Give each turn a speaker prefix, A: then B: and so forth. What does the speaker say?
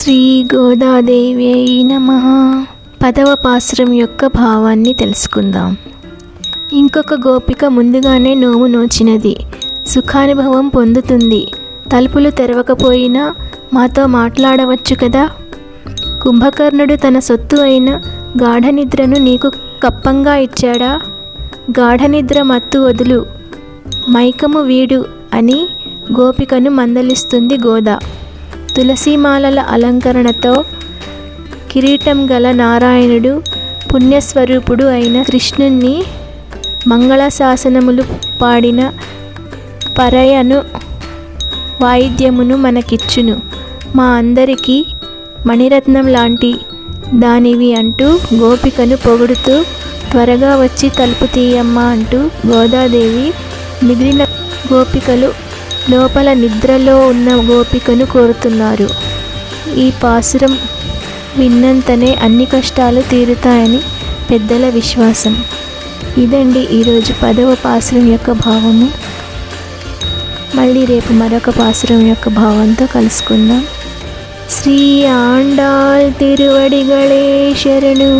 A: శ్రీ గోదాదేవి అయి నమః. 10వ పాసురం యొక్క భావాన్ని తెలుసుకుందాం. ఇంకొక గోపిక ముందుగానే నోము నోచినది, సుఖానుభవం పొందుతుంది. తలుపులు తెరవకపోయినా మాతో మాట్లాడవచ్చు కదా. కుంభకర్ణుడు తన సొత్తు అయిన గాఢనిద్రను నీకు కప్పంగా ఇచ్చాడా? గాఢనిద్ర మత్తు వదులు, మైకము వీడు అని గోపికను మందలిస్తుంది గోదా. తులసీమాలల అలంకరణతో కిరీటం గల నారాయణుడు, పుణ్యస్వరూపుడు అయిన కృష్ణుణ్ణి మంగళశాసనములు పాడిన పరయను వాయిద్యమును మనకిచ్చును. మా అందరికీ మణిరత్నం లాంటి దానివి అంటూ గోపికను పొగుడుతూ, త్వరగా వచ్చి తలుపు తీయమ్మా అంటూ గోదాదేవి మిగిలిన గోపికలు లోపల నిద్రలో ఉన్న గోపికను కోరుతున్నారు. ఈ పాసురం విన్నంతనే అన్ని కష్టాలు తీరుతాయని పెద్దల విశ్వాసం. ఇదండి ఈరోజు 10వ పాసురం యొక్క భావము. మళ్ళీ రేపు మరొక పాసురం యొక్క భావంతో కలుసుకుందాం. శ్రీ ఆండాళ్ తిరువడిగళే శరణు.